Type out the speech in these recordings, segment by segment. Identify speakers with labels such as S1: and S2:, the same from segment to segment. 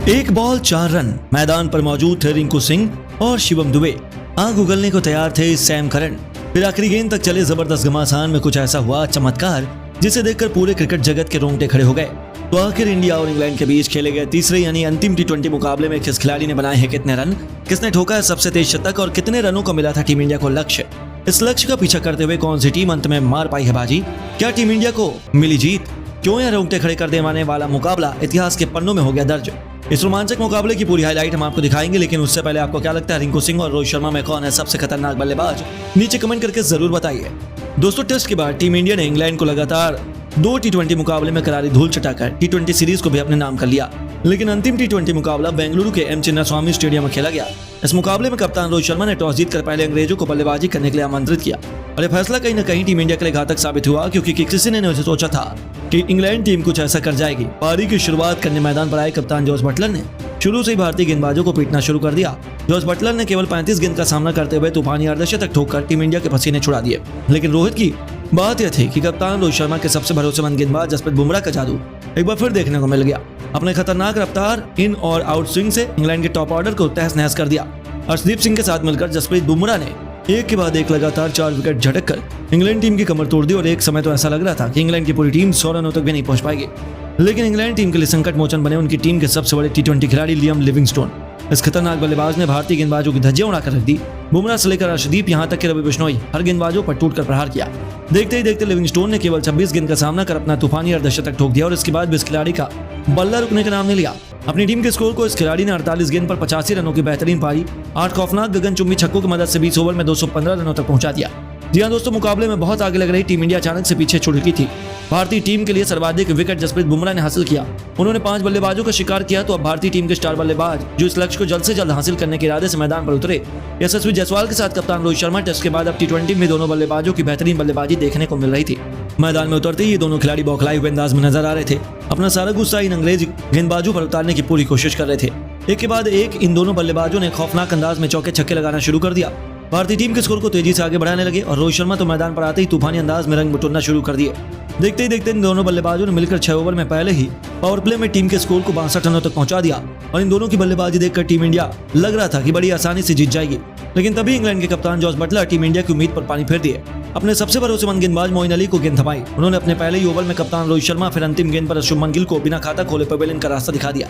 S1: एक ball 4 run. मैदान पर मौजूद थे रिंकू सिंह और शिवम दुबे। आग उगलने को तैयार थे सैम करन। फिर आखिरी गेंद तक चले जबरदस्त घमासान में कुछ ऐसा हुआ चमत्कार जिसे देखकर पूरे क्रिकेट जगत के रोंगटे खड़े हो गए। तो आखिर इंडिया और इंग्लैंड के बीच खेले गए तीसरे यानी अंतिम टी20 मुकाबले में किस खिलाड़ी ने बनाए हैं कितने रन, किसने ठोका है सबसे तेज शतक और कितने रनों को मिला था टीम इंडिया को लक्ष्य। इस लक्ष्य का पीछा करते हुए कौन सी टीम अंत में मार पाई है बाजी, क्या टीम इंडिया को मिली जीत, क्यों यह रोंगटे खड़े कर देने वाला मुकाबला इतिहास के पन्नों में हो गया दर्ज। इस रोमांचक मुकाबले की पूरी हाईलाइट हम आपको दिखाएंगे, लेकिन उससे पहले आपको क्या लगता है रिंकू सिंह और रोहित शर्मा में कौन है सबसे खतरनाक बल्लेबाज, नीचे कमेंट करके जरूर बताइए। दोस्तों, टेस्ट के बाद टीम इंडिया ने इंग्लैंड को लगातार 2 टी20 मुकाबले में करारी धूल चटाकर टी20 सीरीज को भी अपने नाम कर लिया। लेकिन अंतिम टी20 मुकाबला बेंगलुरु के एम चिन्नास्वामी स्टेडियम में खेला गया। इस मुकाबले में कप्तान रोहित शर्मा ने टॉस जीतकर पहले अंग्रेजों को बल्लेबाजी करने के लिए आमंत्रित किया और यह फैसला कहीं न कहीं टीम इंडिया के लिए घातक साबित हुआ, क्योंकि किसी ने नहीं सोचा था कि इंग्लैंड टीम कुछ ऐसा कर जाएगी। पारी की शुरुआत करने मैदान पर आए कप्तान जॉस बटलर ने शुरू से ही भारतीय गेंदबाजों को पीटना शुरू कर दिया। जॉस बटलर ने केवल 35 गेंद का सामना करते हुए तूफानी अर्धशतक ठोककर टीम इंडिया के पसीने छुड़ा दिए। लेकिन रोहित की बात यह थी कि कप्तान रोहित शर्मा के सबसे भरोसेमंद गेंदबाज जसप्रीत बुमराह का जादू एक बार फिर देखने को मिल गया। अपने खतरनाक रफ्तार, इन और आउट स्विंग से इंग्लैंड के टॉप ऑर्डर को तहस नहस कर दिया। अर्शदीप सिंह के साथ मिलकर जसप्रीत बुमराह ने एक के बाद एक लगातार 4 विकेट झटक कर इंग्लैंड टीम की कमर तोड़ दी और एक समय तो ऐसा लग रहा था कि इंग्लैंड की पूरी टीम 100 रनों तक भी नहीं पहुंच पाएगी। लेकिन इंग्लैंड टीम के लिए संकट मोचन बने उनकी टीम के सबसे बड़े टी20 खिलाड़ी लियाम लिविंगस्टोन। इस खतरनाक बल्लेबाज ने भारतीय गेंदबाजों की धज्जियां उड़ाकर रख दी। बुमराह से लेकर अर्शदीप यहां तक कि रवि बिश्नोई हर गेंदबाजों पर टूटकर प्रहार किया। देखते ही देखते लिविंगस्टोन ने केवल 26 गेंद का सामना कर अपना तूफानी अर्धशतक ठोक दिया और इसके बाद भी इस खिलाड़ी का बल्ला रुकने का नाम नहीं लिया। अपनी टीम के स्कोर को इस खिलाड़ी ने 48 गेंद पर 85 रनों की बेहतरीन पारी, 8 खौफनाक गगनचुंबी छक्कों की मदद से 20 ओवर में 215 रनों तक पहुंचा दिया। जी हां दोस्तों, मुकाबले में बहुत आगे लग रही टीम इंडिया अचानक से पीछे छुड़ गई थी। भारतीय टीम के लिए सर्वाधिक विकेट जसप्रीत बुमराह ने हासिल किया। उन्होंने 5 बल्लेबाजों का शिकार किया। तो अब भारतीय टीम के स्टार बल्लेबाज जो इस लक्ष्य को जल्द से जल्द हासिल करने के इरादे से मैदान पर उतरे। यशस्वी जायसवाल के साथ कप्तान रोहित शर्मा। टेस्ट के बाद अब टी20 में दोनों बल्लेबाजों की बेहतरीन बल्लेबाजी देखने को मिल रही थी। मैदान में उतरते ही ये दोनों खिलाड़ी बौखलाए हुए अंदाज में नजर आ रहे थे। अपना सारा गुस्सा इन अंग्रेज गेंदबाजों पर उतारने की पूरी कोशिश कर रहे थे। एक के बाद एक इन दोनों बल्लेबाजों ने खौफनाक अंदाज में चौके छक्के लगाना शुरू कर दिया। भारतीय टीम के स्कोर को तेजी से आगे बढ़ाने लगे और रोहित शर्मा तो मैदान पर आते ही तूफानी अंदाज में रंग बटोरना शुरू कर दिए। देखते ही देखते इन दोनों बल्लेबाजों ने मिलकर 6 ओवर में पहले ही पावर प्ले में टीम के स्कोर को 62 रनों तक पहुंचा दिया और इन दोनों की बल्लेबाजी देखकर टीम इंडिया लग रहा था कि बड़ी आसानी से जीत जाएगी। लेकिन तभी इंग्लैंड के कप्तान जॉस बटलर टीम इंडिया की उम्मीद पर पानी फेर दिए। अपने सबसे भरोसेमंद गेंदबाज मोइन अली को गेंद थमाई। उन्होंने अपने पहले ही ओवर में कप्तान रोहित शर्मा, फिर अंतिम गेंद पर शुभमन गिल को बिना खाता खोले पवेलियन का रास्ता दिखा दिया।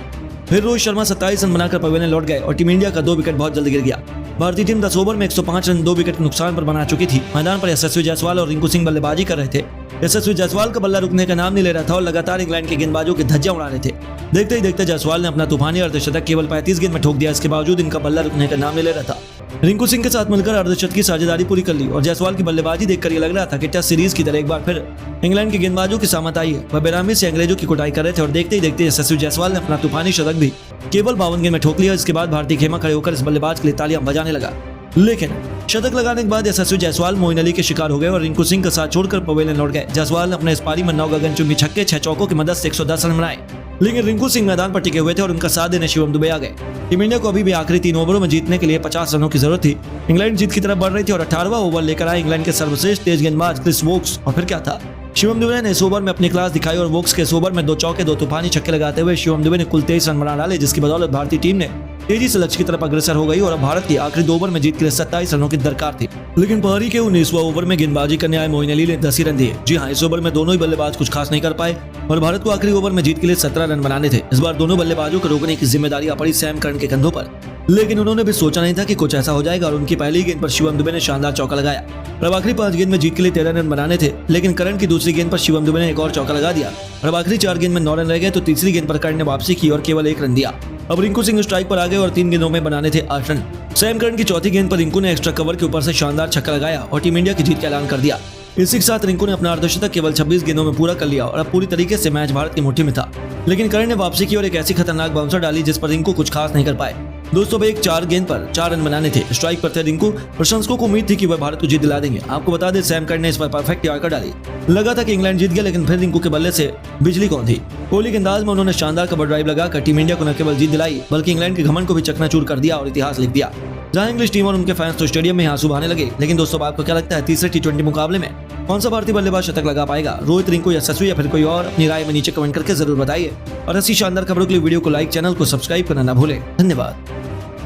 S1: फिर रोहित शर्मा 27 रन बनाकर पवेलियन लौट गए और टीम इंडिया का 2 विकेट बहुत जल्दी गिर गया। भारतीय टीम 10 ओवर में 105 रन 2 विकेट नुकसान पर बना चुकी थी। मैदान पर यशस्वी जायसवाल और रिंकू सिंह बल्लेबाजी कर रहे थे। यशस्वी जायसवाल का बल्ला रुकने का नाम नहीं ले रहा था और लगातार इंग्लैंड के गेंदबाजों की धज्जियां उड़ा रहे थे। देखते ही देखते जायसवाल ने अपना तूफानी अर्धशतक केवल 35 गेंद में ठोक दिया। इसके बावजूद इनका बल्ला रुकने का नाम नहीं ले रहा था। रिंकू सिंह के साथ मिलकर अर्धशतक की साझेदारी पूरी कर ली और जायसवाल की बल्लेबाजी देखकर ये लग रहा था कि टेस्ट सीरीज की तरह एक बार फिर इंग्लैंड के गेंदबाजों की सामत आई है। वह बेरामी से अंग्रेजों की कुटाई कर रहे थे और देखते ही देखते यशस्वी जायसवाल ने अपना तूफानी शतक भी केवल 52 गेंद में ठोक लिया। इसके बाद भारतीय खेमा खड़े होकर इस बल्लेबाज के लिए तालियां बजाने लगा। लेकिन शतक लगाने के बाद यशस्वी जायसवाल मोइन अली के शिकार हो गए और रिंकू सिंह का साथ छोड़कर पवेलियन लौट गए। जायसवाल ने अपने इस पारी में 9 गगनचुंबी छक्के, 6 चौकों की मदद से 110 रन बनाए। लेकिन रिंकू सिंह मैदान पर टिके हुए थे और उनका साथ देने शिवम दुबे आ गए। टीम इंडिया को अभी भी आखिरी 3 ओवरों में जीतने के लिए 50 रनों की जरूरत थी। इंग्लैंड जीत की तरफ बढ़ रही थी और 18वां ओवर लेकर आए इंग्लैंड के सर्वश्रेष्ठ तेज गेंदबाज क्रिस वोक्स। और फिर क्या था, शिवम दुबे ने इस ओवर में अपनी क्लास दिखाई और वोक्स के इस ओवर में 2 चौके 2 तूफानी छक्के लगाते हुए शिवम दुबे ने कुल 23 रन बना डाले, जिसकी बदौलत भारतीय टीम ने तेजी से लक्ष्य की तरफ अग्रसर हो गई और अब भारत की आखिरी 2 ओवर में जीत के लिए 27 रनों की दरकार थी। लेकिन पारी के 19वां ओवर में गेंदबाजी करने आए मोइन अली ने 10 ही रन दिए। जी हां, इस ओवर में दोनों ही बल्लेबाज कुछ खास नहीं कर पाए और भारत को आखिरी ओवर में जीत के लिए 17 रन बनाने थे। इस बार दोनों बल्लेबाजों को रोकने की जिम्मेदारी पड़ी सैम करन के कंधों पर। लेकिन उन्होंने भी सोचा नहीं था कि कुछ ऐसा हो जाएगा और उनकी पहली गेंद पर शिवम दुबे ने शानदार चौका लगाया। अब आखिरी 5 गेंद में जीत के लिए 13 रन बनाने थे, लेकिन करण की दूसरी गेंद पर शिवम दुबे ने एक और चौका लगा दिया और अब आखिरी 4 गेंद में 9 रन रह गए। तो तीसरी गेंद पर करण ने वापसी की और केवल 1 रन दिया। अब रिंकू सिंह स्ट्राइक पर आ गए और 3 गेंदों में बनाने थे 8 रन। सैम करन की चौथी गेंद पर रिंकू ने एक्स्ट्रा कवर के ऊपर से शानदार छक्का लगाया और टीम इंडिया की जीत का ऐलान कर दिया। इसी के साथ रिंकू ने अपना अर्धशतक केवल 26 गेंदों में पूरा कर लिया और अब पूरी तरीके से मैच भारत की मुट्ठी में था। लेकिन करण ने वापसी की और एक ऐसी खतरनाक बाउंसर डाली जिस पर रिंकू कुछ खास नहीं कर पाए। दोस्तों, अब एक 4 गेंद पर 4 रन बनाने थे। स्ट्राइक पर थे रिंकू। प्रशंसकों को उम्मीद थी कि वह भारत को जीत दिला देंगे। आपको बता दें, सैम करन ने इस पर परफेक्ट यॉर्कर डाली। लगा था कि इंग्लैंड जीत गया, लेकिन फिर रिंकू के बल्ले से बिजली कौन थी। कोहली के अंदाज में उन्होंने शानदार कवर ड्राइव लगाकर टीम इंडिया को न केवल जीत दिलाई बल्कि इंग्लैंड के घमंड को भी चकनाचूर कर दिया और इतिहास लिख दिया। जहां इंग्लिश टीम और उनके फैंस तो स्टेडियम में आंसू बहाने लगे। लेकिन दोस्तों, आपको क्या लगता है तीसरे टी20 मुकाबले में कौन सा भारतीय बल्लेबाज शतक लगा पाएगा, रोहित, रिंकू, यशस्वी या फिर कोई और? अपनी राय में नीचे कमेंट करके जरूर बताइए और ऐसी शानदार खबरों के लिए वीडियो को लाइक, चैनल को सब्सक्राइब करना ना भूलें। धन्यवाद।